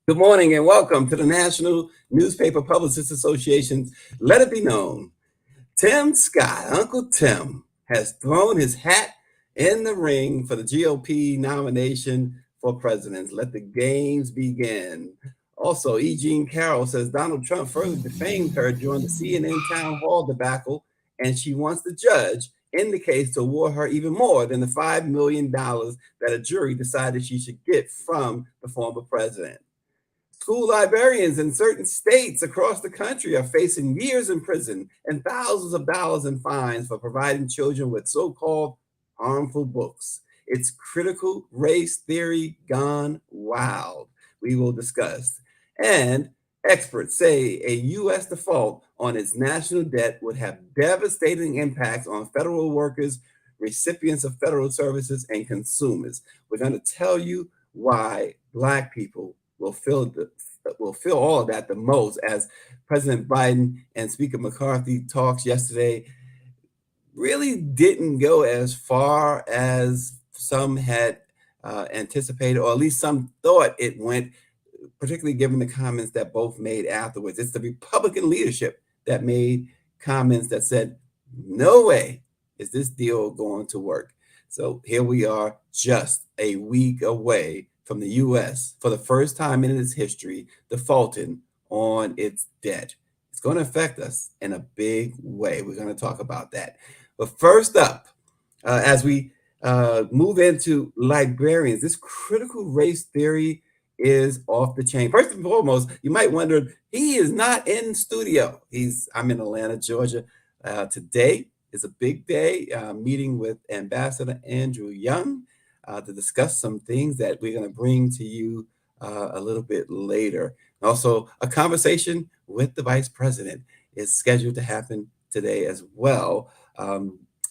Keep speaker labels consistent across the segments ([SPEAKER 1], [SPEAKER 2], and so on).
[SPEAKER 1] Good morning and welcome to the National Newspaper Publicists Association's Let It Be Known. Tim Scott, Uncle Tim, has thrown his hat in the ring for the GOP nomination for president. Let the games begin. Also, E. Jean Carroll says Donald Trump further defamed her during the CNN town hall debacle, and she wants the judge in the case to award her even more than the $5 million that a jury decided she should get from the former president. School librarians in certain states across the country are facing years in prison and thousands of dollars in fines for providing children with so called harmful books. It's critical race theory gone wild. We will discuss. And experts say a U.S. default on its national debt would have devastating impacts on federal workers, recipients of federal services, and consumers. We're going to tell you why Black people will feel all of that the most as President Biden and Speaker McCarthy talks yesterday really didn't go as far as some had anticipated, or at least some thought it went, particularly given the comments that both made afterwards. It's the Republican leadership that made comments that said, no way is this deal going to work. So here we are, just a week away from the U.S., for the first time in its history, defaulting on its debt. It's going to affect us in a big way. We're going to talk about that. But first up, as we move into librarians, this critical race theory is off the chain. First and foremost, you might wonder, he is not in studio. I'm in Atlanta, Georgia. Today is a big day, meeting with Ambassador Andrew Young to discuss some things that we're going to bring to you a little bit later. Also, a conversation with the vice president is scheduled to happen today as well.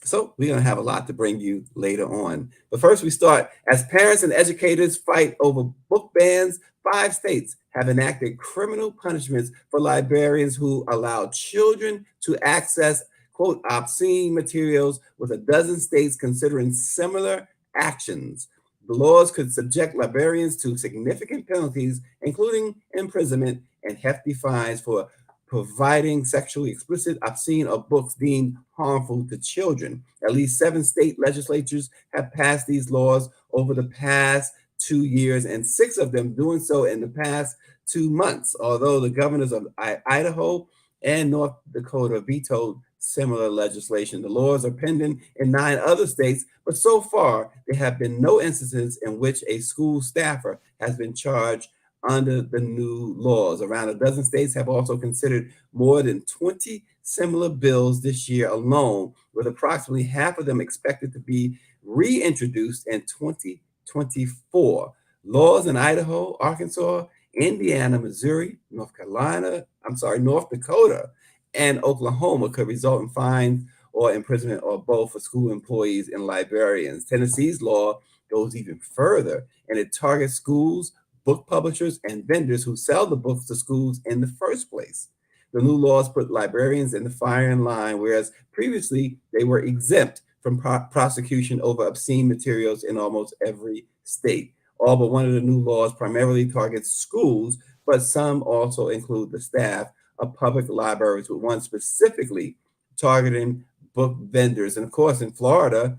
[SPEAKER 1] So we're going to have a lot to bring you later on. But first, we start as parents and educators fight over book bans. 5 states have enacted criminal punishments for librarians who allow children to access, quote, obscene materials, with a dozen states considering similar actions. The laws could subject librarians to significant penalties, including imprisonment and hefty fines for providing sexually explicit, obscene, or books deemed harmful to children. At least 7 state legislatures have passed these laws over the past 2 years, and 6 of them doing so in the past 2 months, although the governors of Idaho and North Dakota vetoed similar legislation. The laws are pending in 9 other states, but so far there have been no instances in which a school staffer has been charged under the new laws. Around a dozen states have also considered more than 20 similar bills this year alone, with approximately half of them expected to be reintroduced in 2024. Laws in Idaho, Arkansas, Indiana, Missouri, North Dakota, and Oklahoma could result in fines or imprisonment or both for school employees and librarians. Tennessee's law goes even further, and it targets schools, book publishers, and vendors who sell the books to schools in the first place. The new laws put librarians in the firing line, whereas previously they were exempt from prosecution over obscene materials in almost every state. All but one of the new laws primarily targets schools, but some also include the staff of public libraries, with one specifically targeting book vendors. And of course, in Florida,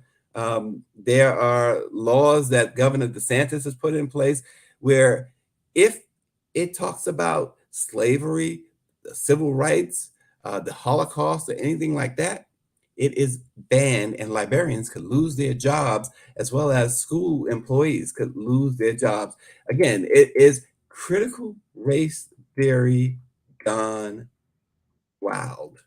[SPEAKER 1] there are laws that Governor DeSantis has put in place where if it talks about slavery, the civil rights, the Holocaust, or anything like that, it is banned, and librarians could lose their jobs, as well as school employees could lose their jobs. Again, it is critical race theory gone wild.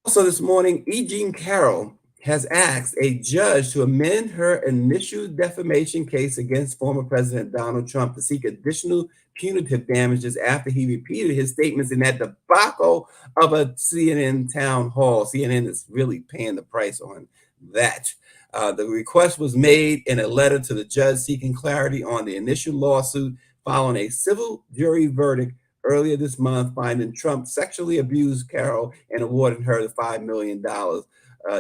[SPEAKER 1] Also, this morning, E. Jean Carroll has asked a judge to amend her initial defamation case against former President Donald Trump to seek additional punitive damages after he repeated his statements in that debacle of a CNN town hall. CNN is really paying the price on that. The request was made in a letter to the judge seeking clarity on the initial lawsuit following a civil jury verdict earlier this month, finding Trump sexually abused Carroll and awarding her the $5 million.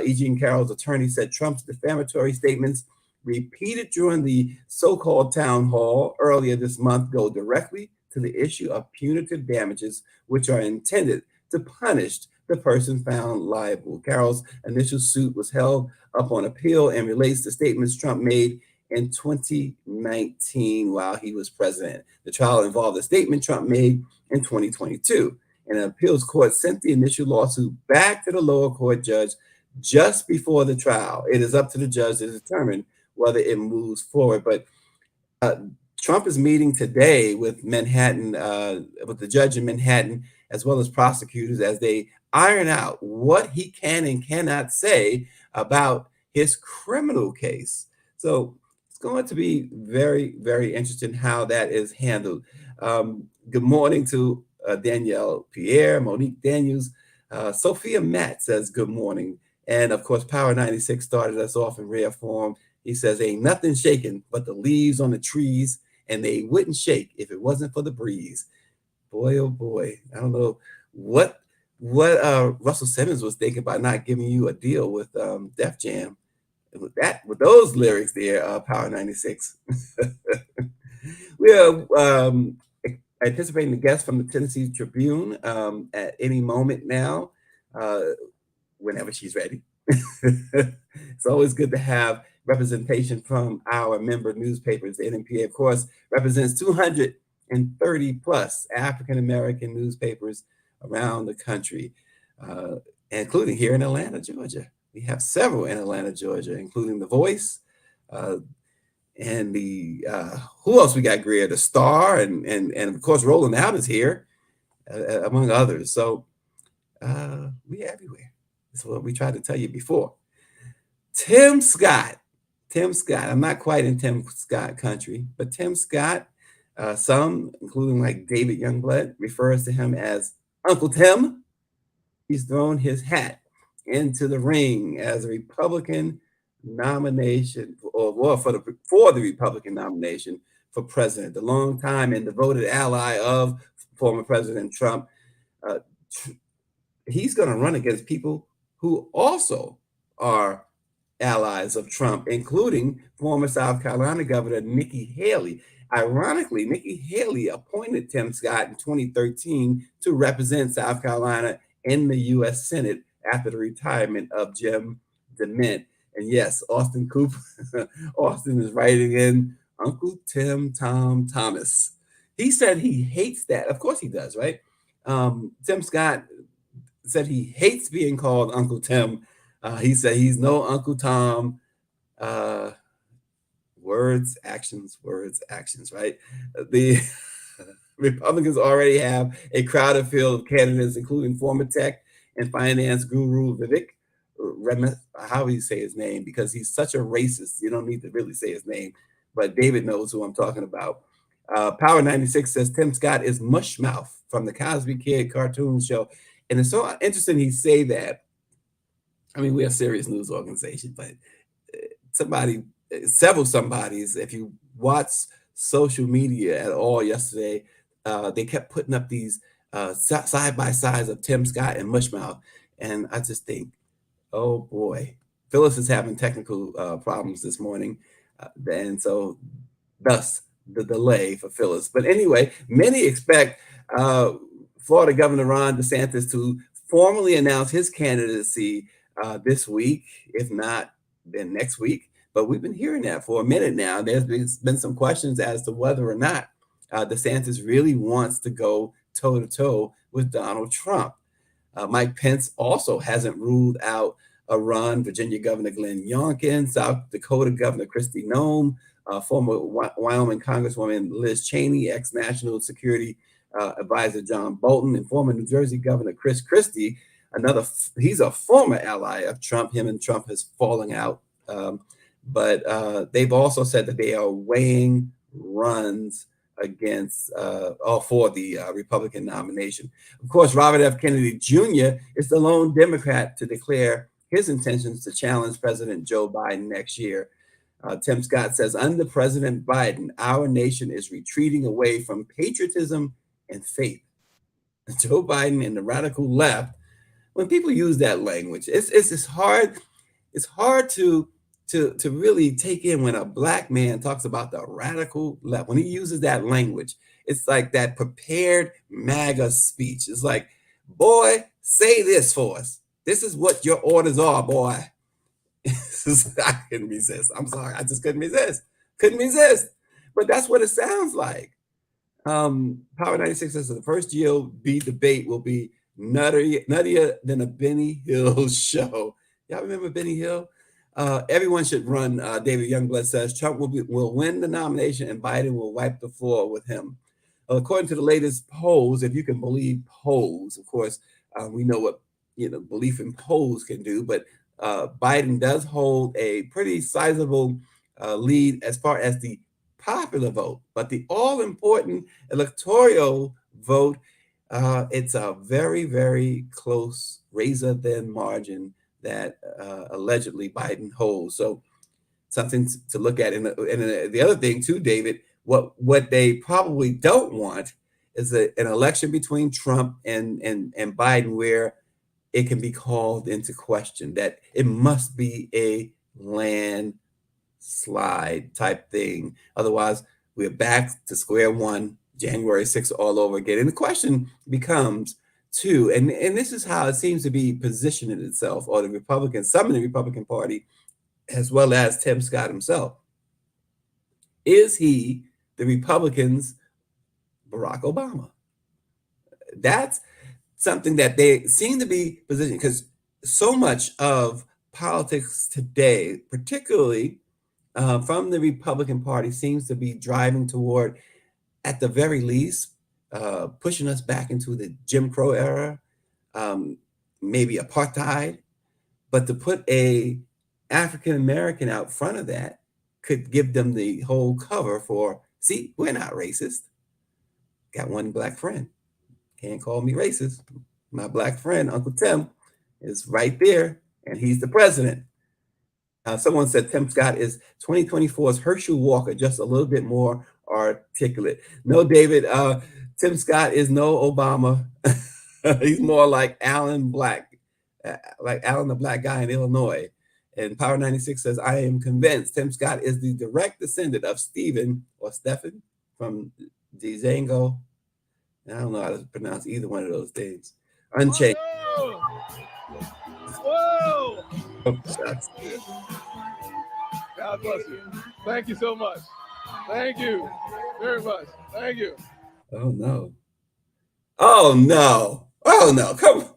[SPEAKER 1] E. Jean Carroll's attorney said Trump's defamatory statements repeated during the so-called town hall earlier this month, go directly to the issue of punitive damages, which are intended to punish the person found liable. Carroll's initial suit was held up on appeal and relates to statements Trump made in 2019 while he was president. The trial involved a statement Trump made in 2022. And an appeals court sent the initial lawsuit back to the lower court judge just before the trial. It is up to the judge to determine whether it moves forward. But uh, Trump is meeting today with the judge in Manhattan, as well as prosecutors, as they iron out what he can and cannot say about his criminal case. So it's going to be very, very interesting how that is handled. Good morning to Danielle Pierre, Monique Daniels, Sophia Matt says good morning. And of course, Power 96 started us off in rare form. He says, ain't nothing shaking but the leaves on the trees, and they wouldn't shake if it wasn't for the breeze. Boy, oh boy. I don't know what Russell Simmons was thinking about not giving you a deal with Def Jam. With those lyrics there, Power 96. We are anticipating the guest from the Tennessee Tribune at any moment now, whenever she's ready. It's always good to have representation from our member newspapers. The NMPA, of course, represents 230 plus African American newspapers around the country, including here in Atlanta, Georgia. We have several in Atlanta, Georgia, including The Voice, and the who else we got, Greer? The Star, and of course Rolling Out is here, among others. So we everywhere. That's what we tried to tell you before. Tim Scott. I'm not quite in Tim Scott country, but Tim Scott, some, including like David Youngblood, refers to him as Uncle Tim. He's thrown his hat into the ring as a Republican nomination, or for the Republican nomination for president, the longtime and devoted ally of former President Trump. He's going to run against people who also are allies of Trump, including former South Carolina Governor Nikki Haley. Ironically, Nikki Haley appointed Tim Scott in 2013 to represent South Carolina in the U.S. Senate after the retirement of Jim DeMint. And yes, Austin Cooper, Austin is writing in Uncle Tim Tom Thomas. He said he hates that. Of course he does, right? Tim Scott said he hates being called Uncle Tim. He said he's no Uncle Tom. Words, actions, right? The Republicans already have a crowded field of candidates, including former tech and finance guru Vivek Ramaswamy. How do you say his name? Because he's such a racist, you don't need to really say his name, but David knows who I'm talking about. Power 96 says Tim Scott is Mushmouth from the Cosby Kid cartoon show. And it's so interesting he say that. I mean, we're a serious news organization, but several somebodies, if you watch social media at all yesterday, they kept putting up these side by sides of Tim Scott and Mushmouth. And I just think, oh boy, Phyllis is having technical problems this morning. And so thus the delay for Phyllis. But anyway, many expect Florida Governor Ron DeSantis to formally announce his candidacy this week, if not then next week. But we've been hearing that for a minute now. There's been some questions as to whether or not DeSantis really wants to go toe-to-toe with Donald Trump. Mike Pence also hasn't ruled out a run. Virginia Governor Glenn Youngkin, South Dakota Governor Kristi Noem, former Wyoming Congresswoman Liz Cheney, ex-National Security Advisor John Bolton, and former New Jersey Governor Chris Christie. He's a former ally of Trump. Him and Trump has fallen out. But they've also said that they are weighing runs against for the Republican nomination. Of course, Robert F. Kennedy Jr. is the lone Democrat to declare his intentions to challenge President Joe Biden next year. Tim Scott says, under President Biden, our nation is retreating away from patriotism and faith. Joe Biden and the radical left, when people use that language, it's hard to to really take in when a black man talks about the radical left. When he uses that language, it's like that prepared MAGA speech. It's like, boy, say this for us. This is what your orders are, boy. I couldn't resist. I'm sorry. I just couldn't resist. Couldn't resist. But that's what it sounds like. Power 96 says the first GOB debate will be nuttier than a Benny Hill show. Y'all remember Benny Hill? Everyone should run. David Youngblood says Trump will win the nomination and Biden will wipe the floor with him. According to the latest polls, if you can believe polls, of course, we know what belief in polls can do, but Biden does hold a pretty sizable lead as far as the popular vote, but the all-important electoral vote, it's a very, very close razor-thin margin that allegedly Biden holds. So something to look at. And the other thing too, David, what they probably don't want is an election between Trump and Biden where it can be called into question, that it must be a landslide type thing. Otherwise, we're back to square one, January 6th all over again. And the question becomes, too, and this is how it seems to be positioning itself, or the Republicans, some in the Republican Party, as well as Tim Scott himself. Is he the Republicans' Barack Obama? That's something that they seem to be positioning, because so much of politics today, particularly from the Republican Party, seems to be driving toward, at the very least, pushing us back into the Jim Crow era, maybe apartheid, but to put a African American out front of that could give them the whole cover for, see, we're not racist. Got one black friend. Can't call me racist. My black friend, Uncle Tim, is right there, and he's the president. Someone said Tim Scott is 2024's Herschel Walker, just a little bit more articulate. No, David, Tim Scott is no Obama. He's more like Alan Black, like Alan the Black guy in Illinois. And Power 96 says, I am convinced Tim Scott is the direct descendant of Stephen or Stephen from Django. I don't know how to pronounce either one of those things. Unchained.
[SPEAKER 2] Whoa!
[SPEAKER 1] Oh,
[SPEAKER 2] God bless you. Thank you so much. Thank you very much. Thank you.
[SPEAKER 1] Oh, no. Oh, no. Oh, no. Come on.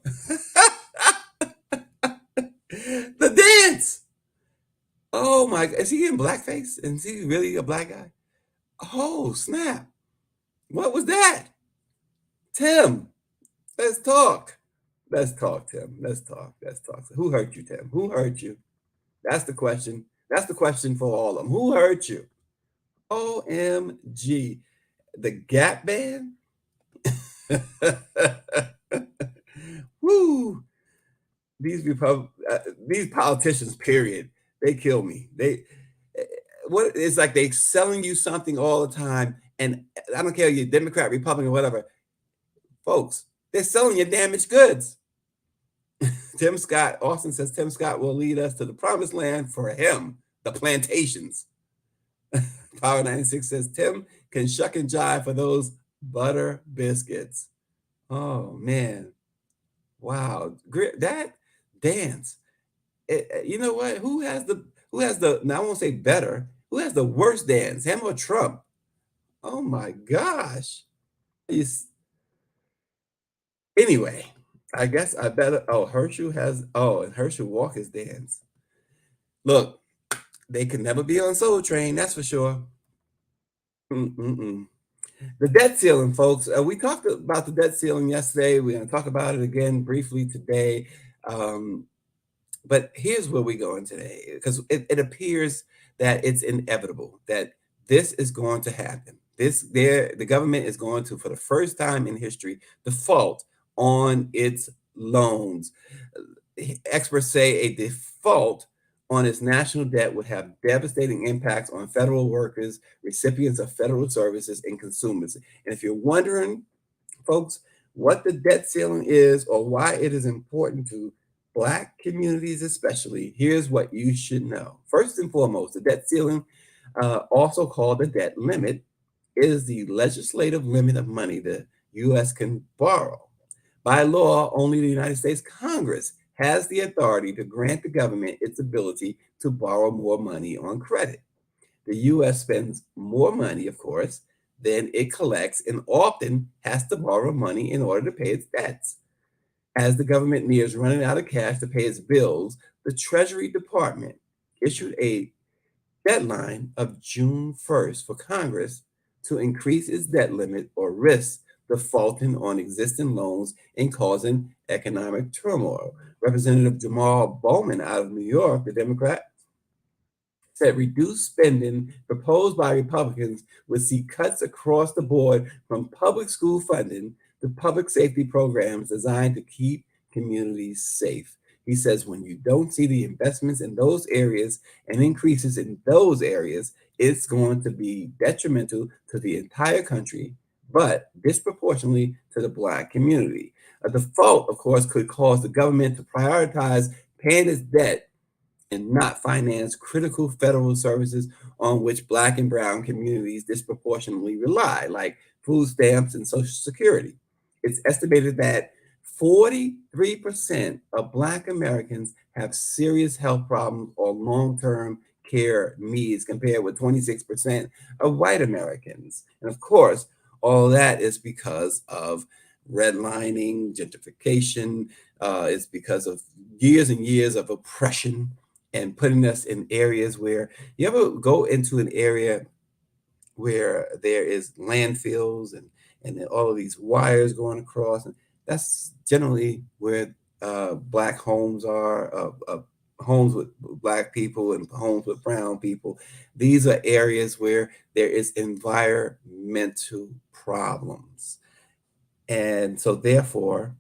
[SPEAKER 1] The dance. Oh, my God. Is he in blackface? Is he really a black guy? Oh, snap. What was that? Tim, let's talk. Let's talk, Tim. Let's talk. Let's talk. Who hurt you, Tim? Who hurt you? That's the question. That's the question for all of them. Who hurt you? OMG. The Gap Band? Woo. These politicians, period, they kill me. It's like they selling you something all the time. And I don't care, you're Democrat, Republican, whatever. Folks, they're selling you damaged goods. Tim Scott, Austin says Tim Scott will lead us to the promised land for him, the plantations. Power 96 says Tim can shuck and jive for those butter biscuits. Oh, man. Wow. That dance. You know what? Who has the, now I won't say better, who has the worst dance, him or Trump? Oh, my gosh. Anyway, I guess I better. Oh, Herschel has. Oh, and Herschel Walker's dance. Look, they can never be on Soul Train. That's for sure. The debt ceiling, folks. We talked about the debt ceiling yesterday. We're going to talk about it again briefly today. But here's where we're going today, because it appears that it's inevitable that this is going to happen. The government is going to, for the first time in history, default on its loans. Experts say a default on its national debt would have devastating impacts on federal workers, recipients of federal services, and consumers. And if you're wondering, folks, what the debt ceiling is or why it is important to Black communities especially, here's what you should know. First and foremost, the debt ceiling, also called the debt limit, is the legislative limit of money the U.S. can borrow. By law, only the United States Congress has the authority to grant the government its ability to borrow more money on credit. The U.S. spends more money, of course, than it collects and often has to borrow money in order to pay its debts. As the government nears running out of cash to pay its bills, the Treasury Department issued a deadline of June 1st for Congress to increase its debt limit or risk defaulting on existing loans and causing economic turmoil. Representative Jamal Bowman out of New York, the Democrat, said reduced spending proposed by Republicans would see cuts across the board from public school funding to public safety programs designed to keep communities safe. He says when you don't see the investments in those areas and increases in those areas, it's going to be detrimental to the entire country, but disproportionately to the Black community. A default, of course, could cause the government to prioritize paying its debt and not finance critical federal services on which Black and Brown communities disproportionately rely, like food stamps and Social Security. It's estimated that 43% of Black Americans have serious health problems or long term care needs, compared with 26% of white Americans. And of course, all that is because of redlining, gentrification, it's because of years and years of oppression and putting us in areas where you ever go into an area where there is landfills and all of these wires going across, and that's generally where Black homes are, homes with Black people and homes with brown people. These are areas where there is environmental problems, and so therefore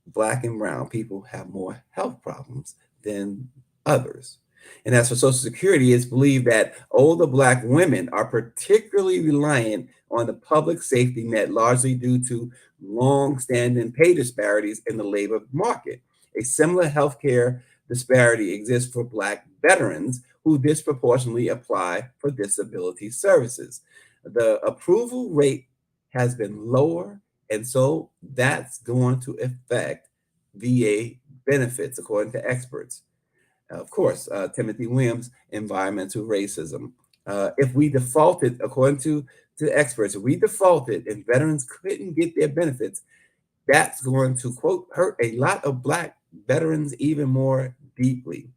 [SPEAKER 1] Black and brown people have more health problems than others. And as for Social Security, it's believed that older Black women are particularly reliant on the public safety net, largely due to long-standing pay disparities in the labor market. A similar healthcare disparity exists for Black veterans who disproportionately apply for disability services. The approval rate has been lower, and so that's going to affect VA benefits, according to experts. Of course, Timothy Williams, environmental racism. If we defaulted, according to experts, if we defaulted and veterans couldn't get their benefits, that's going to, quote, hurt a lot of Black veterans even more deeply.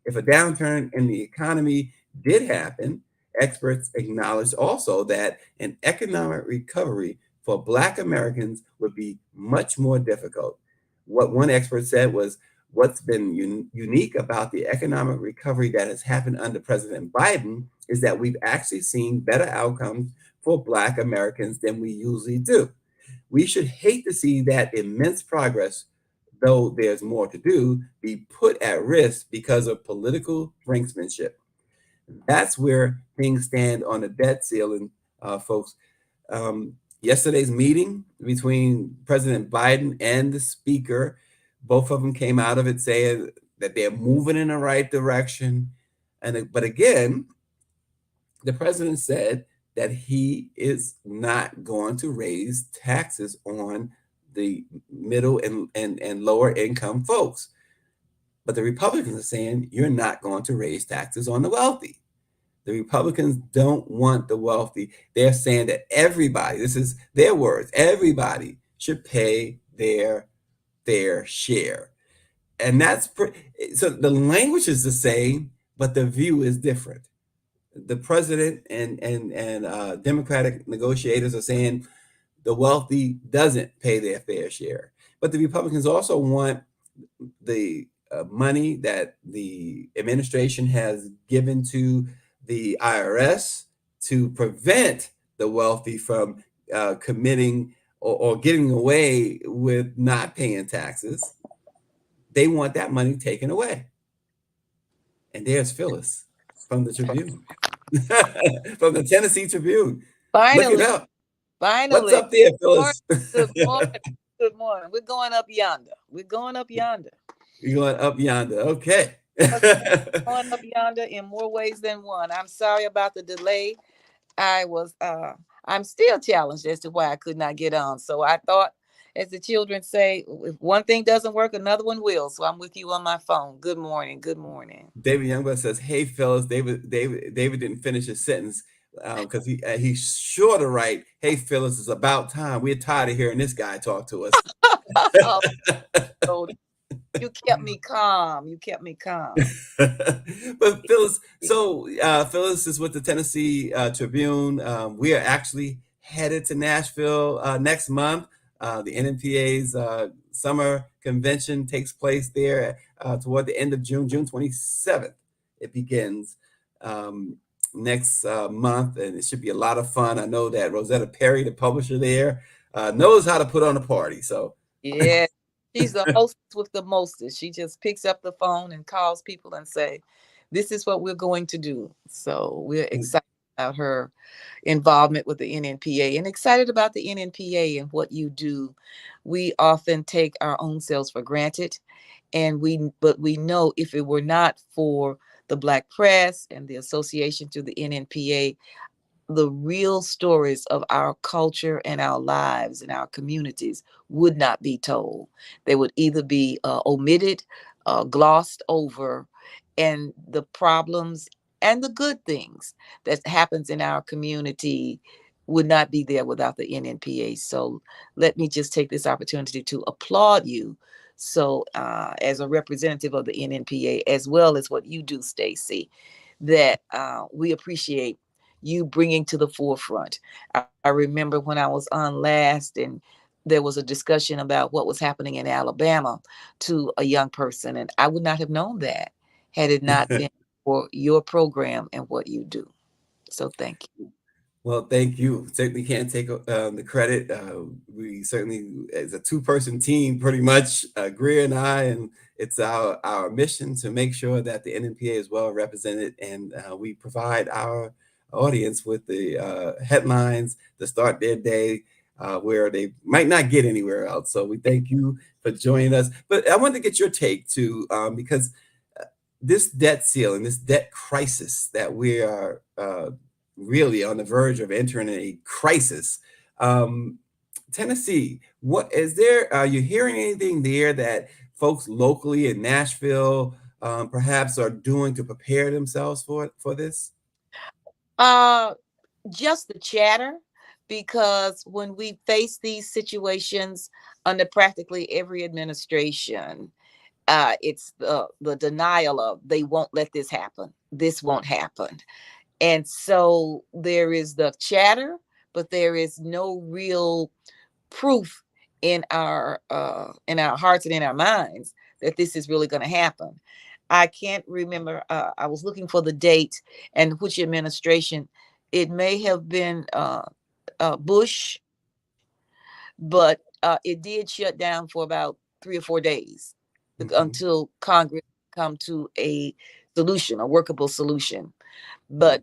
[SPEAKER 1] If a downturn in the economy did happen, experts acknowledged also that an economic recovery for Black Americans would be much more difficult. What one expert said was, what's been unique about the economic recovery that has happened under President Biden is that we've actually seen better outcomes for Black Americans than we usually do. We should hate to see that immense progress, though there's more to do, be put at risk because of political brinksmanship. That's where things stand on the debt ceiling, folks. Yesterday's meeting between President Biden and the speaker, both of them came out of it saying that they're moving in the right direction. But again, the president said that he is not going to raise taxes on the middle and lower income folks. But the Republicans are saying you're not going to raise taxes on the wealthy. The Republicans don't want the wealthy. They're saying that everybody, this is their words, everybody should pay their fair share. And so the language is the same, but the view is different. The president and Democratic negotiators are saying the wealthy doesn't pay their fair share. But the Republicans also want the money that the administration has given to the IRS to prevent the wealthy from committing or getting away with not paying taxes. They want that money taken away. And there's Phyllis from the Tribune, from the Tennessee Tribune. Look it
[SPEAKER 3] Finally,
[SPEAKER 1] up. What's
[SPEAKER 3] finally.
[SPEAKER 1] up there,
[SPEAKER 3] Morning,
[SPEAKER 1] Phyllis?
[SPEAKER 3] good morning. Good morning. We're going up yonder. We're going up yonder.
[SPEAKER 1] You're going up yonder. Okay.
[SPEAKER 3] Going up yonder in more ways than one. I'm sorry about the delay. I was I'm still challenged as to why I could not get on. So I thought, as the children say, if one thing doesn't work, another one will. So I'm with you on my phone. Good morning. Good morning.
[SPEAKER 1] David Youngblood says, "Hey, fellas." David didn't finish his sentence because he's sure to write, "Hey, fellas, it's about time. We're tired of hearing this guy talk to us."
[SPEAKER 3] Oh, you kept me calm. You kept me calm.
[SPEAKER 1] But Phyllis, so Phyllis is with the Tennessee Tribune. We are actually headed to Nashville next month. The NNPA's summer convention takes place there toward the end of June, June 27th. It begins next month, and it should be a lot of fun. I know that Rosetta Perry, the publisher there, knows how to put on a party. So
[SPEAKER 3] yeah, she's the hostess with the mostest. She just picks up the phone and calls people and say, "This is what we're going to do." So we're excited about her involvement with the NNPA and excited about the NNPA and what you do. We often take our own selves for granted, and but we know if it were not for the Black press and the association to the NNPA, the real stories of our culture and our lives and our communities would not be told. They would either be omitted, glossed over, and the problems and the good things that happens in our community would not be there without the NNPA. So let me just take this opportunity to applaud you. So as a representative of the NNPA, as well as what you do, Stacy, that we appreciate you bringing to the forefront. I remember when I was on last and there was a discussion about what was happening in Alabama to a young person, and I would not have known that had it not been for your program and what you do. So thank you.
[SPEAKER 1] well, thank you. Certainly can't take the credit. We certainly, as a two-person team, pretty much, Greer and I, and it's our mission to make sure that the NNPA is well represented, and we provide our audience with the headlines to start their day where they might not get anywhere else. So we thank you for joining us. But I wanted to get your take too, because this debt ceiling, this debt crisis that we are really on the verge of entering a crisis. Tennessee, what is there? Are you hearing anything there that folks locally in Nashville perhaps are doing to prepare themselves for this?
[SPEAKER 3] Uh, just the chatter, because when we face these situations under practically every administration, it's the denial of they won't let this happen. This won't happen. And so there is the chatter, but there is no real proof in our hearts and in our minds that this is really going to happen. I can't remember. I was looking for the date and which administration. It may have been Bush, but it did shut down for about 3 or 4 days
[SPEAKER 1] Mhm.
[SPEAKER 3] until Congress come to a solution, a workable solution.
[SPEAKER 1] Yeah.
[SPEAKER 3] But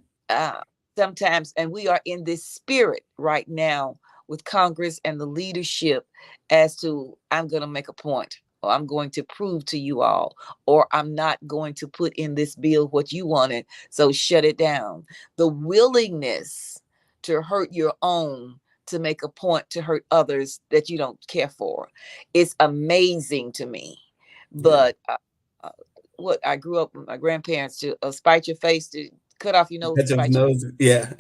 [SPEAKER 3] sometimes, and we are in this spirit right now with Congress and the leadership as to I'm going to make a point, or I'm going to prove to you all, or I'm not going to put in this bill what you wanted, so shut it down. The willingness to hurt your own to make a point to hurt others that you don't care for. It's amazing to me.
[SPEAKER 1] Yeah.
[SPEAKER 3] But uh, what I grew up with my grandparents to spite your face, to cut off your nose, to
[SPEAKER 1] Ketchup's
[SPEAKER 3] spite your
[SPEAKER 1] nose. Yeah.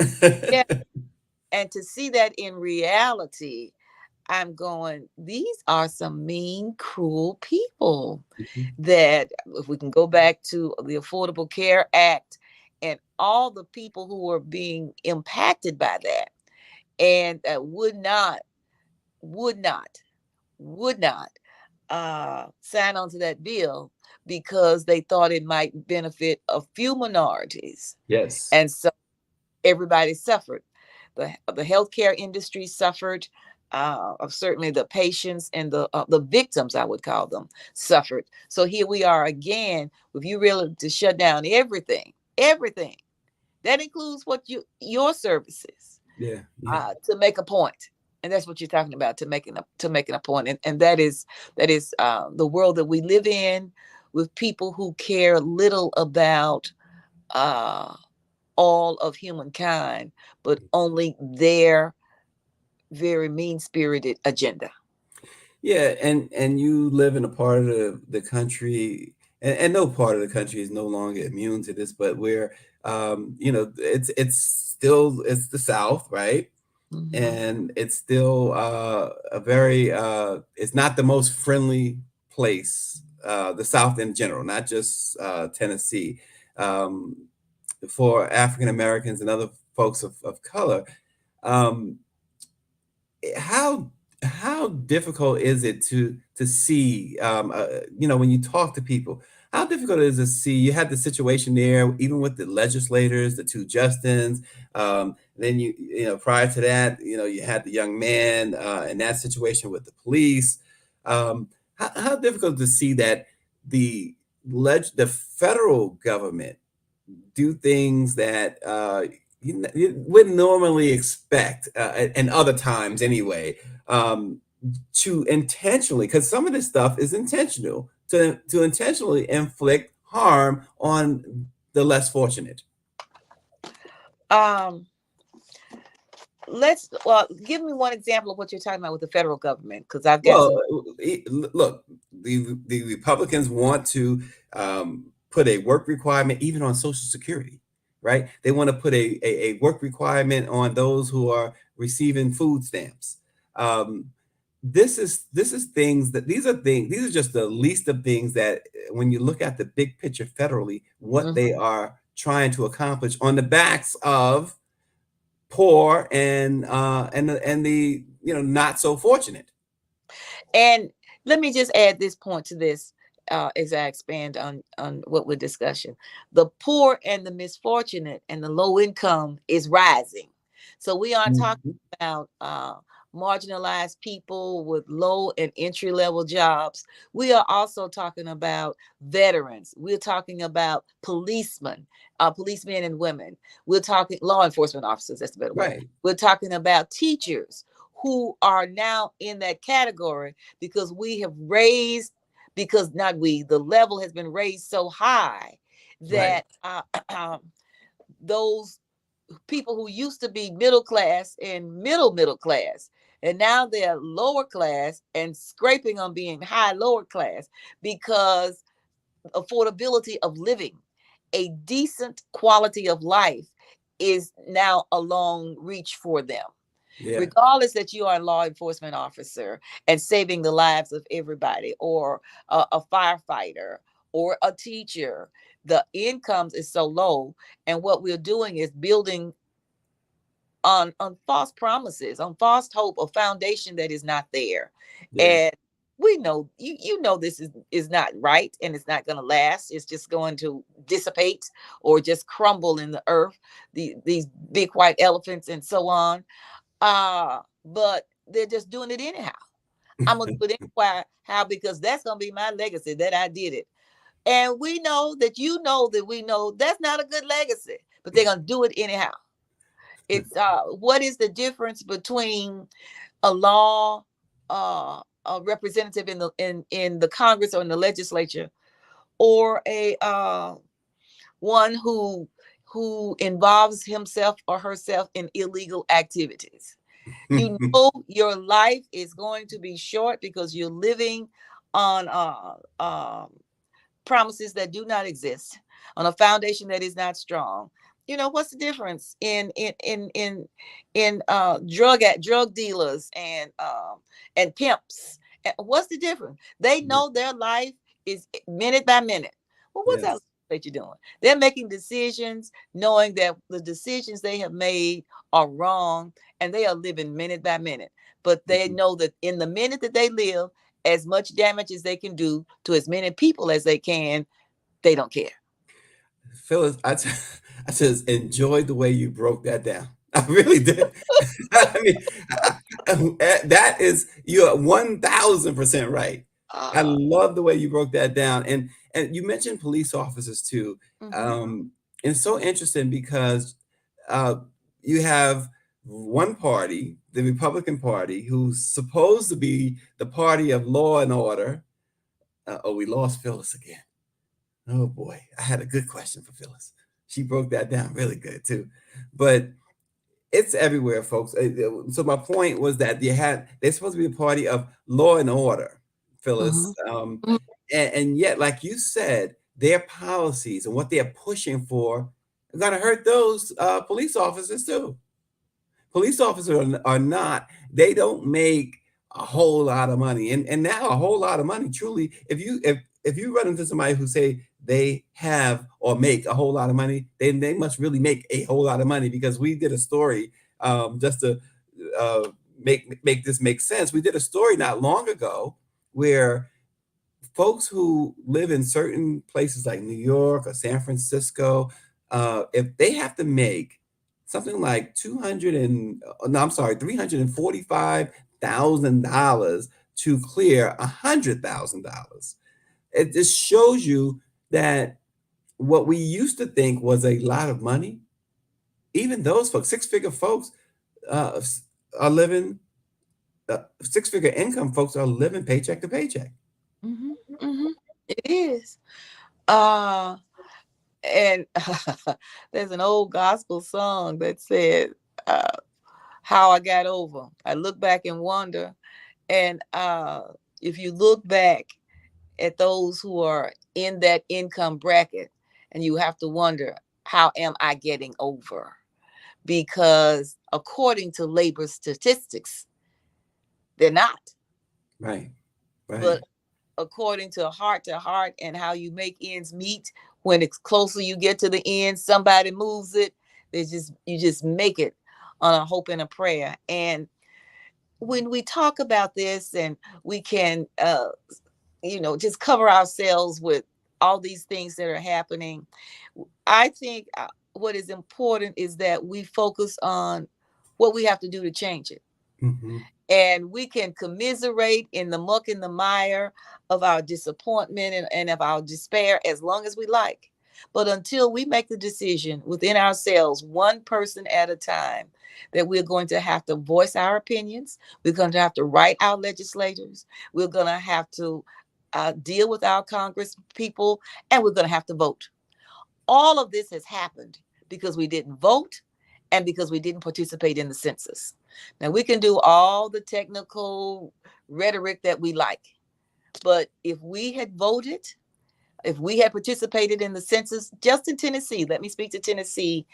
[SPEAKER 3] yeah. And to see that in reality, I'm going, these are some mean, cruel people.
[SPEAKER 1] Mhm.
[SPEAKER 3] That if we can go back to the Affordable Care Act and all the people who are being impacted by that and would not, would not sign on to that bill because they thought it might benefit a few minorities.
[SPEAKER 1] Yes.
[SPEAKER 3] And so everybody suffered. The healthcare industry suffered. Certainly, the patients and the victims, I would call them, suffered. So here we are again. If you really to shut down everything, that includes what your services,
[SPEAKER 1] Yeah. Yeah.
[SPEAKER 3] to make a point. And that's what you're talking about, to making a point. And that is the world that we live in, with people who care little about uh, all of humankind, but only their very mean-spirited agenda.
[SPEAKER 1] Yeah, and you live in a part of the country, and no part of the country is no longer immune to this, but where it's the South, right?
[SPEAKER 3] Mhm.
[SPEAKER 1] And it's still a very it's not the most friendly place, the South in general, not just Tennessee, um, for African Americans and other folks of color. Um, how how difficult is it to see, when you talk to people, how difficult is it to see? You had the situation there even with the legislators, the two Justins. Then prior to that, you had the young man in that situation with the police. um, how difficult to see that the the federal government do things that you wouldn't normally expect, and other times anyway, um, to intentionally, because some of this stuff is intentional, to intentionally inflict harm on the less fortunate.
[SPEAKER 3] um Give me one example of what you're talking about with the federal government, because I've got
[SPEAKER 1] Well,
[SPEAKER 3] some.
[SPEAKER 1] look, the Republicans want to put a work requirement even on Social Security, right? They want to put a work requirement on those who are receiving food stamps. Um, this is things that these are just the least of things that, when you look at the big picture federally, what
[SPEAKER 3] Mhm.
[SPEAKER 1] they are trying to accomplish on the backs of poor and the not so fortunate.
[SPEAKER 3] And let me just add this point to this, as I expand on what we're discussing. The poor and the misfortunate and the low income is rising. So we aren't talking
[SPEAKER 1] Mhm.
[SPEAKER 3] about marginalized people with low and entry level jobs. We are also talking about veterans. We're talking about policemen, policemen and women. We're talking law enforcement officers. That's the better word.
[SPEAKER 1] Right.
[SPEAKER 3] We're talking about teachers who are now in that category, because we have raised, because not we, the level has been raised so high
[SPEAKER 1] Right.
[SPEAKER 3] that those people who used to be middle class and middle class, and now they're lower class and scraping on being high lower class, because affordability of living, a decent quality of life, is now a long reach for them.
[SPEAKER 1] Yeah.
[SPEAKER 3] Regardless that you are a law enforcement officer and saving the lives of everybody, or a firefighter, or a teacher, the incomes is so low. And what we're doing is building on false promises, on false hope, a foundation that is not there.
[SPEAKER 1] Yeah.
[SPEAKER 3] And we know, you know, this is not right, and it's not going to last. It's just going to dissipate or just crumble in the earth, these big white elephants and so on. But they're just doing it anyhow. I'm gonna do it anyway. How? Because that's gonna be my legacy, that I did it. And we know that, that we know that's not a good legacy, but they're gonna do it anyhow. It's what is the difference between a law a representative in the Congress or in the legislature, or a one who involves himself or herself in illegal activities? You know your life is going to be short because you're living on promises that do not exist, on a foundation that is not strong. What's the difference in drug dealers and pimps? What's the difference? They
[SPEAKER 1] Yeah.
[SPEAKER 3] know their life is minute by minute. Well, what's that
[SPEAKER 1] Yes.
[SPEAKER 3] that you're doing? They're making decisions knowing that the decisions they have made are wrong, and they are living minute by minute. But they
[SPEAKER 1] Mhm.
[SPEAKER 3] know that in the minute that they live, as much damage as they can do to as many people as they can, they don't care.
[SPEAKER 1] Phyllis, I just enjoyed the way you broke that down. I really did. I mean, that is, you're 1,000% right. I
[SPEAKER 3] Uh,
[SPEAKER 1] love the way you broke that down, and you mentioned police officers too.
[SPEAKER 3] mhm.
[SPEAKER 1] Um, and it's so interesting because uh, you have one party, the Republican Party, who's supposed to be the party of law and order. Oh, we lost Phyllis again. Oh boy, I had a good question for Phyllis. She broke that down really good too. But it's everywhere, folks. So my point was that they're supposed to be a party of law and order, Phyllis. And yet, like you said, their policies and what they're pushing for are going to hurt those police officers too. Police officers are not, they don't make a whole lot of money. And now a whole lot of money, truly, if you run into somebody who say they have or make a whole lot of money, they must really make a whole lot of money, because we did a story just to make this make sense. We did a story not long ago where folks who live in certain places like New York or San Francisco, if they have to make something like $345,000 to clear $100,000, it just shows you that what we used to think was a lot of money, even those folks, six-figure folks, are living, six-figure income folks are living paycheck to paycheck.
[SPEAKER 3] It is. And there's an old gospel song that said, how I got over. I look back and wonder. And if you look back at those who are in that income bracket, and you have to wonder, how am I getting over? Because according to labor statistics, they're not.
[SPEAKER 1] Right.
[SPEAKER 3] But according to heart and how you make ends meet, when it's closer you get to the end, somebody moves it. You just make it on a hope and a prayer. And when we talk about this, and we can, just cover ourselves with all these things that are happening, I think what is important is that we focus on what we have to do to change it. And we can commiserate in the muck and the mire of our disappointment and of our despair as long as we like. But until we make the decision within ourselves, one person at a time, that we're going to have to voice our opinions, we're going to have to write our legislators, we're going to have to deal with our Congress people, and we're going to have to vote. All of this has happened because we didn't vote and because we didn't participate in the census. Now, we can do all the technical rhetoric that we like, but if we had voted, if we had participated in the census just in Tennessee, let me speak to Tennessee,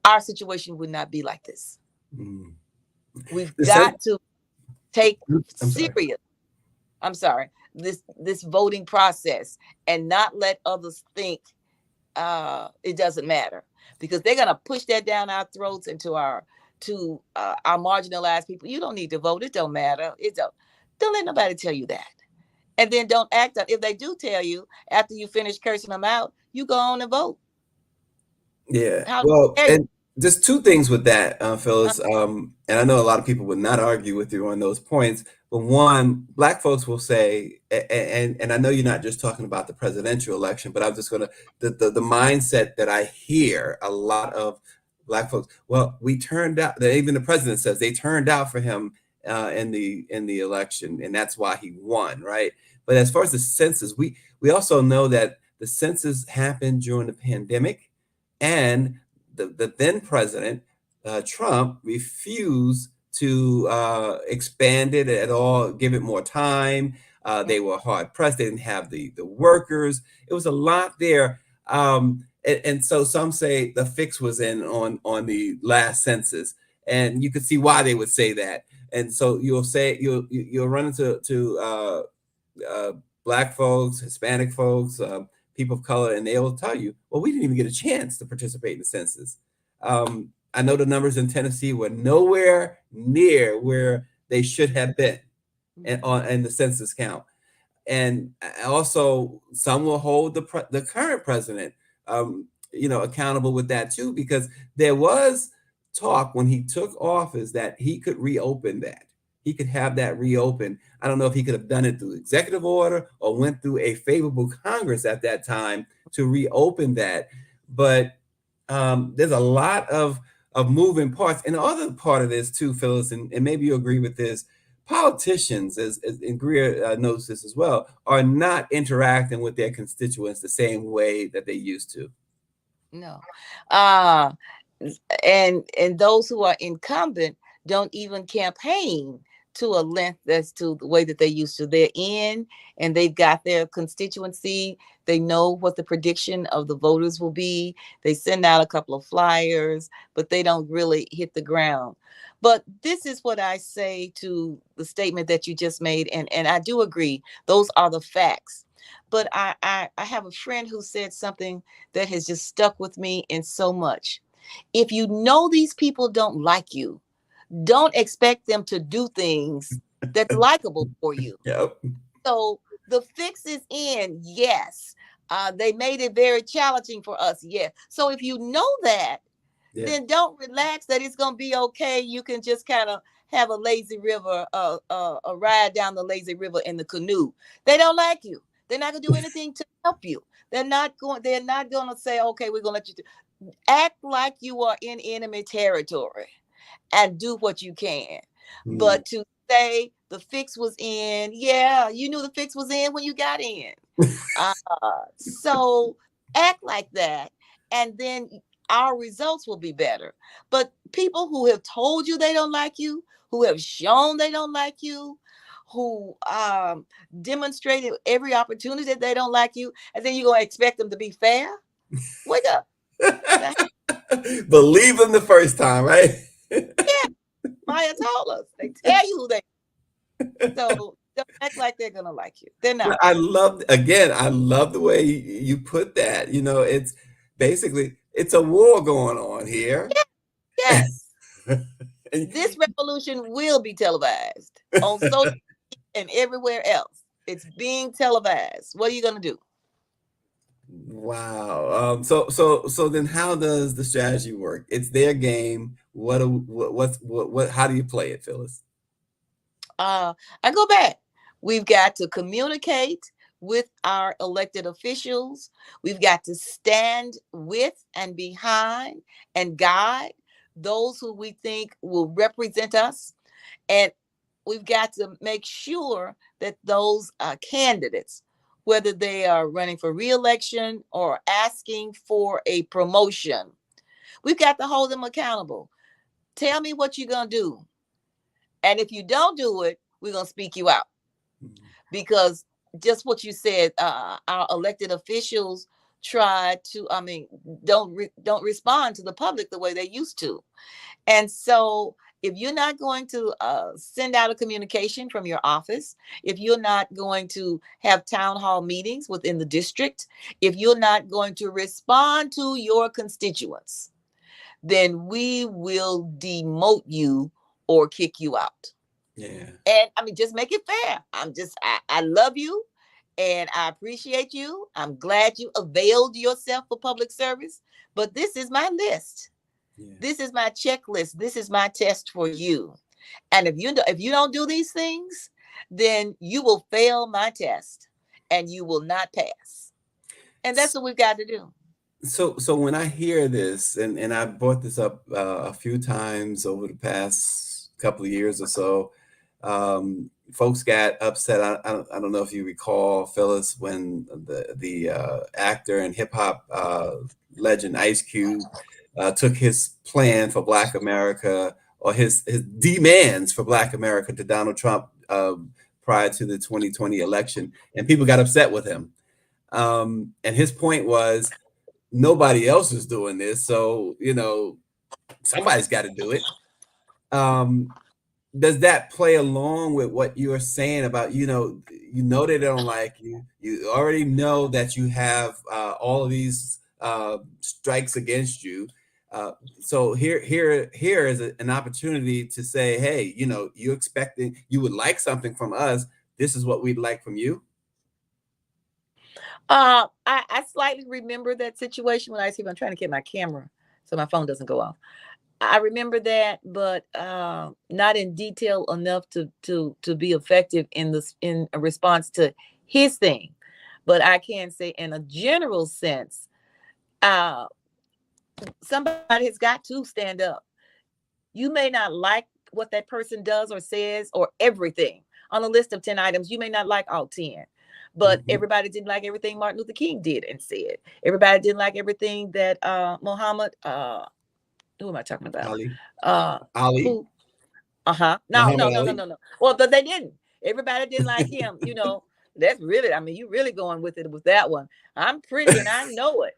[SPEAKER 3] our situation would not be like this. We've got to take serious, this voting process, and not let others think it doesn't matter, because they're going to push that down our throats and to our marginalized people. You don't need to vote. It don't matter. Don't let nobody tell you that. And then don't act on, if they do tell you after you finish cursing them out, you go on and vote.
[SPEAKER 1] Yeah. And just two things with that, Phyllis. And I know a lot of people would not argue with you on those points. But one, Black folks will say, and I know you're not just talking about the presidential election, but I'm just going to, the mindset that I hear a lot of Black folks, well, we turned out, even the president says they turned out for him in the election, and that's why he won, right? But as far as the census, we also know that the census happened during the pandemic, and the then president, Trump, refused to expand it at all, give it more time. They were hard pressed. They didn't have the workers. It was a lot there. And so some say the fix was in on the last census, and you could see why they would say that. And so you'll run into Black folks, Hispanic folks, people of color, and they will tell you, well, we didn't even get a chance to participate in the census. I know the numbers in Tennessee were nowhere near where they should have been in the census count. And also, some will hold the current president, accountable with that too, because there was talk when he took office that he could reopen that. He could have that reopened. I don't know if he could have done it through executive order or went through a favorable Congress at that time to reopen that. But there's a lot of of moving parts. And the other part of this too, Phyllis, and maybe you agree with this, politicians, and Greer knows this as well, are not interacting with their constituents the same way that they used to.
[SPEAKER 3] No. Uh, and those who are incumbent don't even campaign to a length as to the way that they used to. They're in and they've got their constituency. They know what the prediction of the voters will be. They send out a couple of flyers, but they don't really hit the ground. But this is what I say to the statement that you just made. And I do agree. Those are the facts. But I have a friend who said something that has just stuck with me in so much. If you know these people don't like you, don't expect them to do things that's likable for you.
[SPEAKER 1] Yep.
[SPEAKER 3] So the fix is in, yes. They made it very challenging for us, yes. So if you know that, then don't relax that it's gonna be okay. You can just kind of have a lazy river, a ride down the lazy river in the canoe. They don't like you. They're not gonna do anything to help you. They're not gonna say, okay, we're gonna let you act like you are in enemy territory and do what you can. But to say the fix was in, yeah, you knew the fix was in when you got in. So act like that, and then our results will be better. But people who have told you they don't like you, who have shown they don't like you, who demonstrated every opportunity that they don't like you, and then you're going to expect them to be fair? Wake up.
[SPEAKER 1] Believe them the first time, right?
[SPEAKER 3] Yeah, Maya told us. They tell you who they are. So don't act like they're going to like you. They're not.
[SPEAKER 1] I love the way you put that. You know, it's basically, it's a war going on here.
[SPEAKER 3] Yes. This revolution will be televised on social and everywhere else. It's being televised. What are you going to do?
[SPEAKER 1] Wow. So then how does the strategy work? It's their game. What how do you play it, Phyllis?
[SPEAKER 3] I go back. We've got to communicate with our elected officials. We've got to stand with and behind and guide those who we think will represent us. And we've got to make sure that those candidates, whether they are running for re-election or asking for a promotion, we've got to hold them accountable. Tell me what you're going to do. And if you don't do it, we're going to speak you out. Because just what you said, our elected officials try to, don't respond to the public the way they used to. And so if you're not going to send out a communication from your office, if you're not going to have town hall meetings within the district, if you're not going to respond to your constituents, then we will demote you or kick you out.
[SPEAKER 1] Yeah.
[SPEAKER 3] And just make it fair. I love you and I appreciate you. I'm glad you availed yourself for public service, but this is my list. Yeah. This is my checklist. This is my test for you. And if you don't do these things, then you will fail my test and you will not pass. And that's what we've got to do.
[SPEAKER 1] So when I hear this, and I brought this up a few times over the past couple of years or so, folks got upset. I don't know if you recall, Phyllis, when the actor and hip hop legend Ice Cube took his plan for Black America, or his demands for Black America, to Donald Trump prior to the 2020 election, and people got upset with him. And his point was, nobody else is doing this, so somebody's got to do it. Does that play along with what you are saying about they don't like you? You already know that you have all of these strikes against you. So here is an opportunity to say, hey, you would like something from us. This is what we'd like from you.
[SPEAKER 3] I slightly remember that situation when I'm trying to get my camera so my phone doesn't go off. I remember that, but not in detail enough to be effective in a response to his thing. But I can say, in a general sense, somebody has got to stand up. You may not like what that person does or says or everything on a list of 10 items. You may not like all 10, but everybody didn't like everything Martin Luther King did and said. Everybody didn't like everything that Muhammad, who am I talking about?
[SPEAKER 1] Ali.
[SPEAKER 3] Who? No. Well, but they didn't. Everybody didn't like him. You know, that's really, I mean, you really going with it with that one. I'm pretty and I know it.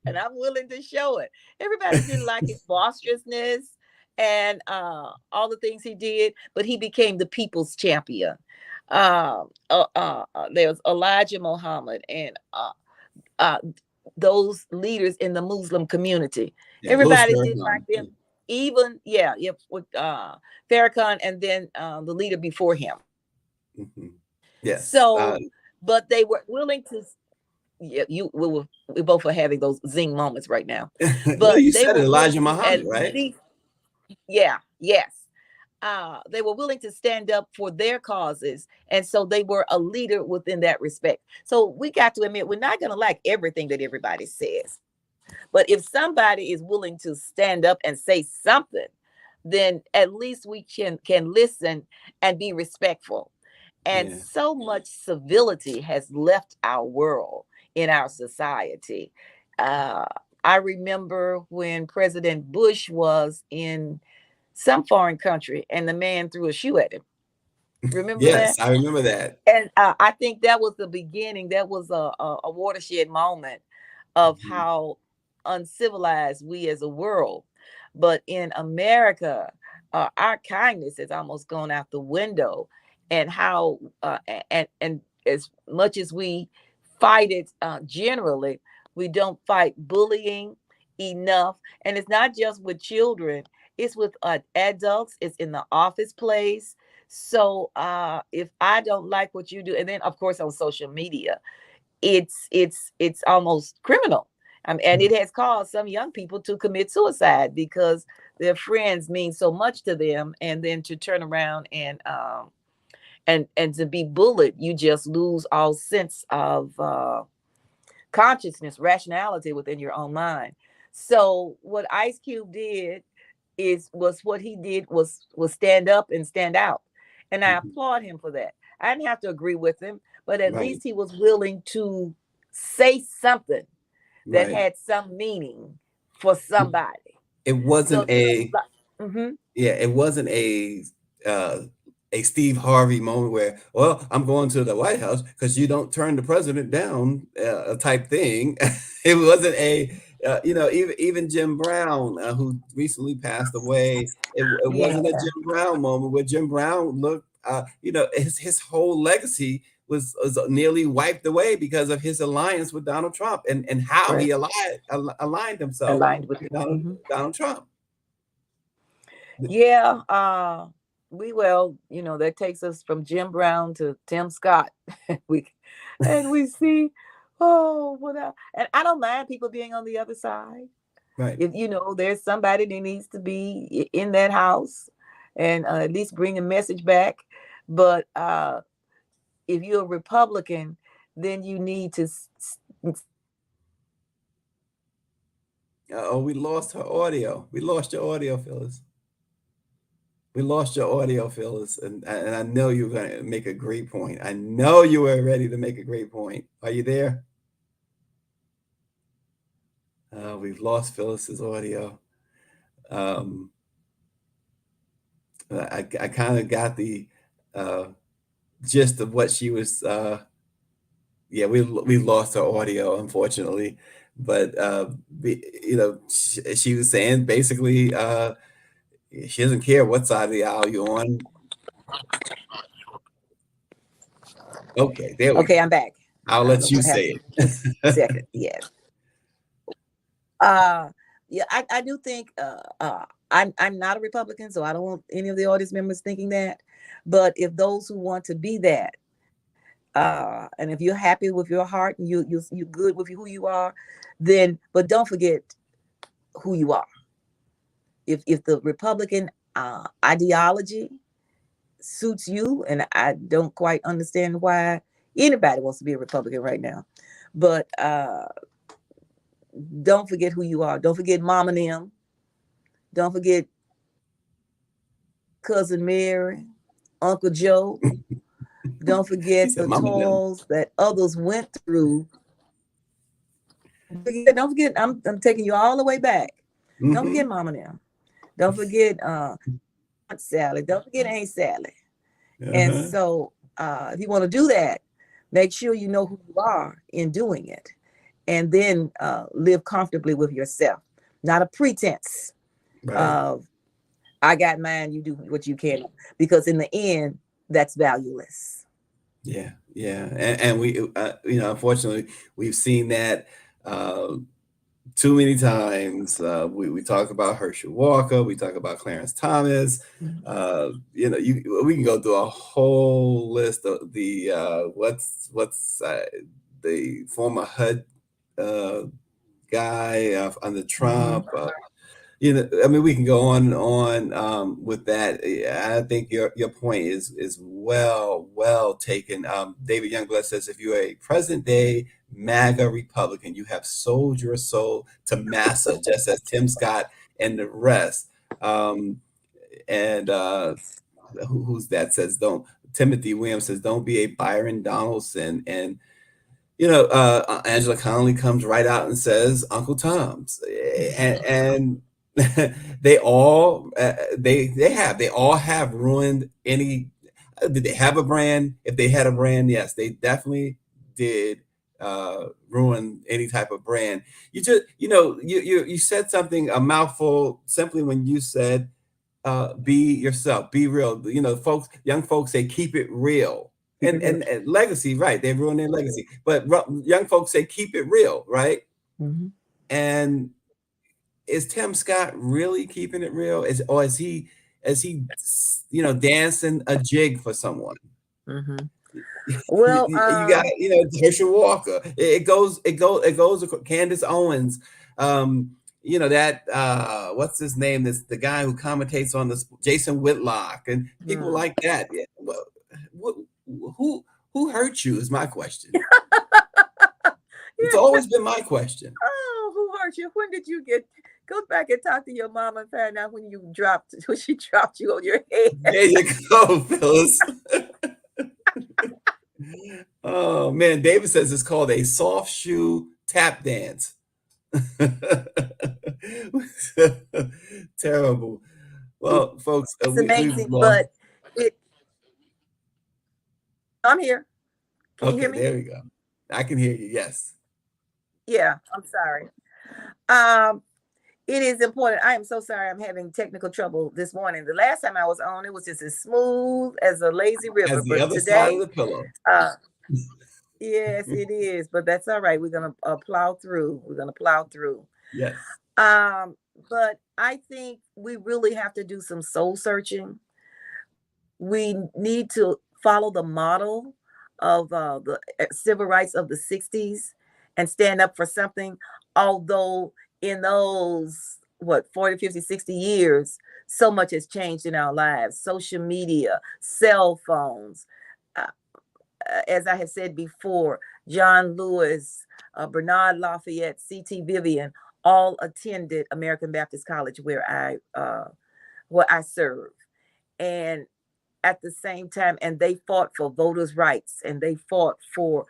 [SPEAKER 3] And I'm willing to show it. Everybody didn't like his boisterousness and all the things he did, but he became the people's champion. There's Elijah Muhammad and those leaders in the Muslim community.
[SPEAKER 1] Yeah,
[SPEAKER 3] Everybody didn't like them. Even with Farrakhan and then the leader before him.
[SPEAKER 1] Yes.
[SPEAKER 3] So, but they were willing to. Yeah, we both are having those zing moments right now. But
[SPEAKER 1] well, you said Elijah Muhammad, right?
[SPEAKER 3] Yes. They were willing to stand up for their causes, and so they were a leader within that respect. So we got to admit, we're not going to like everything that everybody says. But if somebody is willing to stand up and say something, then at least we can listen and be respectful. And so much civility has left our world in our society. I remember when President Bush was in some foreign country and the man threw a shoe at him. Remember that?
[SPEAKER 1] Yes, I remember that.
[SPEAKER 3] And I think that was the beginning. That was a watershed moment of how uncivilized we as a world. But in America, our kindness has almost gone out the window, and how and as much as we fight it generally, we don't fight bullying enough. And it's not just with children, it's with adults, it's in the office place. So if I don't like what you do, and then of course on social media, it's almost criminal. And it has caused some young people to commit suicide because their friends mean so much to them, and then to turn around and to be bullied, you just lose all sense of consciousness, rationality within your own mind. So what Ice Cube did was stand up and stand out, and I applaud him for that. I didn't have to agree with him, but at least he was willing to say something that had some meaning for somebody.
[SPEAKER 1] It wasn't it wasn't a Steve Harvey moment where, well, I'm going to the White House because you don't turn the president down type thing. It wasn't a even Jim Brown, who recently passed away. It wasn't a Jim Brown moment where Jim Brown looked, his whole legacy was nearly wiped away because of his alliance with Donald Trump and how he aligned himself with Donald Trump.
[SPEAKER 3] Yeah, that takes us from Jim Brown to Tim Scott. we see, and I don't mind people being on the other side.
[SPEAKER 1] Right.
[SPEAKER 3] If there's somebody that needs to be in that house and at least bring a message back. But if you're a Republican, then you need to.
[SPEAKER 1] We lost her audio. We lost your audio, Phyllis. We lost your audio, Phyllis, and I know you were going to make a great point. I know you were ready to make a great point. Are you there? We've lost Phyllis's audio. I kind of got the gist of what she was. We lost her audio, unfortunately, but she was saying basically. She doesn't care what side of the aisle you're on. Okay, there we go.
[SPEAKER 3] Okay, I'm back.
[SPEAKER 1] I'll let you say it.
[SPEAKER 3] Second, yes. I do think I'm not a Republican, so I don't want any of the audience members thinking that. But if those who want to be that, and if you're happy with your heart and you're good with who you are, then but don't forget who you are. If the Republican ideology suits you, and I don't quite understand why anybody wants to be a Republican right now, but don't forget who you are. Don't forget Mama and them. Don't forget Cousin Mary, Uncle Joe. Don't
[SPEAKER 1] He
[SPEAKER 3] forget
[SPEAKER 1] said,
[SPEAKER 3] the
[SPEAKER 1] "Mama, them."
[SPEAKER 3] toils that others went through. Don't forget, I'm taking you all the way back. Don't forget
[SPEAKER 1] Mm-hmm.
[SPEAKER 3] Mama and them. Don't forget Aunt Sally. Don't forget Aunt Sally. And
[SPEAKER 1] Uh-huh.
[SPEAKER 3] so if you want to do that, make sure you know who you are in doing it. And then live comfortably with yourself. Not a pretense
[SPEAKER 1] Right.
[SPEAKER 3] of, I got mine, you do what you can. Because in the end, that's valueless.
[SPEAKER 1] Yeah. Yeah. And we, unfortunately, we've seen that uh, too many times. We talk about Herschel Walker. We talk about Clarence Thomas. We can go through a whole list of the what's the former HUD uh, guy under
[SPEAKER 3] Mhm.
[SPEAKER 1] Trump. I mean, we can go on and on with that. I think your point is well taken. David Youngblood says, if you're a present day MAGA Republican, you have sold your soul to massa, just as Tim Scott and the rest. And who's that says, don't. Timothy Williams says, don't be a Byron Donaldson. And Angela Connolly comes right out and says Uncle Tom's, and they all they all have ruined any. Did they have a brand? If they had a brand, yes, they definitely did ruin any type of brand. You just you said something, a mouthful, simply when you said be yourself, be real. Young folks say keep it real. And legacy, right? They ruin their legacy. But young folks say keep it real, right?
[SPEAKER 3] Mhm.
[SPEAKER 1] And is Tim Scott really keeping it real? Is he dancing a jig for someone?
[SPEAKER 3] Mhm.
[SPEAKER 1] You,
[SPEAKER 3] Well,
[SPEAKER 1] you got Herschel Walker. It goes. Candace Owens. That what's his name? This the guy who commentates on this, Jason Whitlock, and people
[SPEAKER 3] hmm.
[SPEAKER 1] like that. Yeah. Well, who hurt you is my question. It's always been my question.
[SPEAKER 3] Oh, who hurt you? When did you get? Go back and talk to your mom and find out when when she dropped you on your head.
[SPEAKER 1] There you go, Phyllis. Oh man, David says it's called a soft shoe tap dance. Terrible. Well, folks,
[SPEAKER 3] It's
[SPEAKER 1] we've
[SPEAKER 3] amazing,
[SPEAKER 1] lost.
[SPEAKER 3] but it. I'm here. Can you hear
[SPEAKER 1] Okay,
[SPEAKER 3] me?
[SPEAKER 1] there we go. I can hear you. Yes.
[SPEAKER 3] Yeah, I'm sorry. Um, it is important. I am so sorry. I'm having technical trouble this morning. The last time I was on, it was just as smooth as a lazy river.
[SPEAKER 1] As the
[SPEAKER 3] But
[SPEAKER 1] other side of
[SPEAKER 3] today,
[SPEAKER 1] the pillow.
[SPEAKER 3] uh, yes, it is. But that's all right. We're gonna plow through. We're gonna plow through.
[SPEAKER 1] Yes.
[SPEAKER 3] Um, but I think we really have to do some soul searching. We need to follow the model of the civil rights of the 60s and stand up for something. Although, in those, what, 40, 50, 60 years, so much has changed in our lives: social media, cell phones. Uh, as I have said before, John Lewis, Bernard Lafayette, C.T. Vivian all attended American Baptist College where I serve. And at the same time, and they fought for voters' rights, and they fought for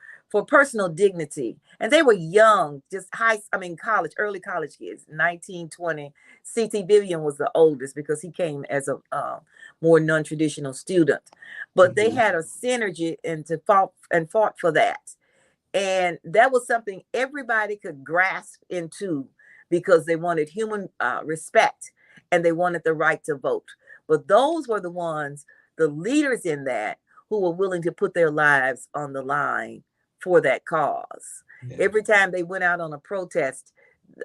[SPEAKER 3] personal dignity, and they were young, just college, early college kids, 19, 20. CT Vivian was the oldest because he came as a more non-traditional student, but they
[SPEAKER 1] Mhm.
[SPEAKER 3] had a synergy and fought for that. And that was something everybody could grasp into, because they wanted human respect, and they wanted the right to vote. But those were the ones, the leaders in that, who were willing to put their lives on the line for that cause.
[SPEAKER 1] Yeah.
[SPEAKER 3] Every time they went out on a protest,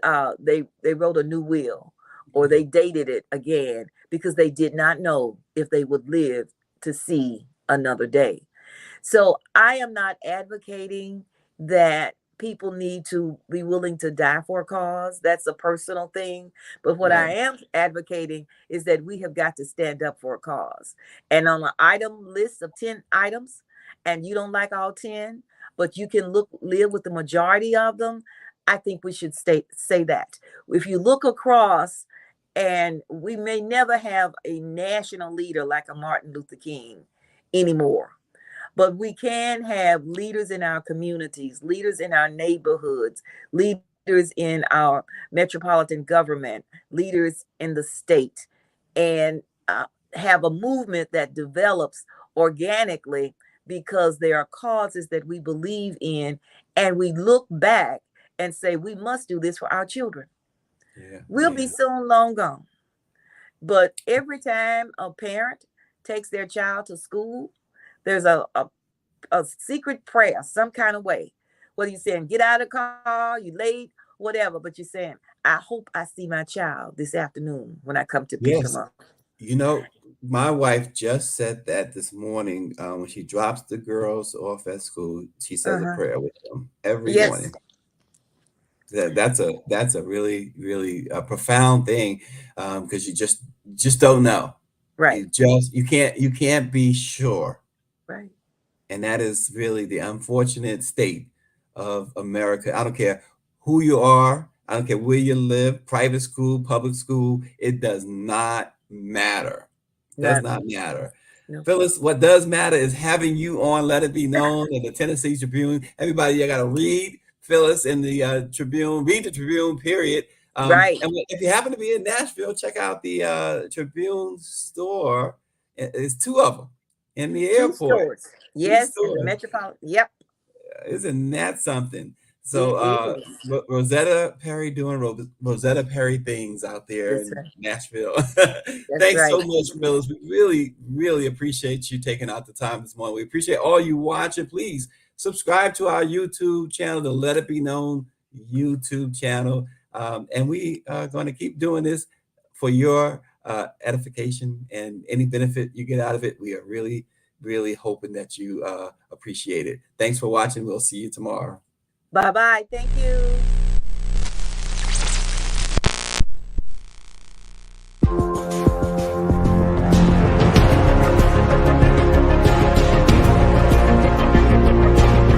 [SPEAKER 3] they wrote a new will, or they dated it again, because they did not know if they would live to see another day. So I am not advocating that people need to be willing to die for a cause. That's a personal thing. But what
[SPEAKER 1] Right.
[SPEAKER 3] I am advocating is that we have got to stand up for a cause. And on an item list of 10 items, and you don't like all 10, but you can live with the majority of them,
[SPEAKER 4] I think we should say that. If you look across, and we may never have a national leader like a Martin Luther King anymore, but we can have leaders in our communities, leaders in our neighborhoods, leaders in our metropolitan government, leaders in the state, and have a movement that develops organically because there are causes that we believe in, and we look back and say, we must do this for our children.
[SPEAKER 1] Yeah,
[SPEAKER 4] We'll be soon long gone. But every time a parent takes their child to school, there's a secret prayer, some kind of way. Whether you're saying, get out of the car, you late, whatever, but you're saying, I hope I see my child this afternoon when I come to pick him
[SPEAKER 1] yes.
[SPEAKER 4] up.
[SPEAKER 1] You know, my wife just said that this morning when she drops the girls off at school. She says a prayer with them every
[SPEAKER 4] Yes,
[SPEAKER 1] morning. That's a really really profound thing because you just don't know.
[SPEAKER 4] right,
[SPEAKER 1] You can't be sure,
[SPEAKER 4] right.
[SPEAKER 1] and that is really the unfortunate state of America. I don't care who you are. I don't care where you live, private school, public school. It does not matter. Does
[SPEAKER 4] Not,
[SPEAKER 1] not matter.
[SPEAKER 4] no.
[SPEAKER 1] Phyllis, what does matter is having you on Let It Be Known in the Tennessee Tribune. Everybody, you got to read Phyllis in the Tribune, read the Tribune, period.
[SPEAKER 4] Right.
[SPEAKER 1] And if you happen to be in Nashville, check out the Tribune store. It's two of them in the
[SPEAKER 4] Two
[SPEAKER 1] airport.
[SPEAKER 4] stores.
[SPEAKER 1] Two
[SPEAKER 4] Yes, in the
[SPEAKER 1] stores.
[SPEAKER 4] metropolitan. Yep,
[SPEAKER 1] Isn't that something? So
[SPEAKER 4] it is.
[SPEAKER 1] Rosetta Perry doing Rosetta Perry things out there
[SPEAKER 4] That's
[SPEAKER 1] in
[SPEAKER 4] right.
[SPEAKER 1] Nashville.
[SPEAKER 4] That's
[SPEAKER 1] Thanks so
[SPEAKER 4] right.
[SPEAKER 1] much, Phyllis. We really, really appreciate you taking out the time this morning. We appreciate all you watching. Please subscribe to our YouTube channel, the Let It Be Known YouTube channel. And we are going to keep doing this for your edification and any benefit you get out of it. We are really, really hoping that you appreciate it. Thanks for watching. We'll see you tomorrow.
[SPEAKER 4] Bye bye. Thank you.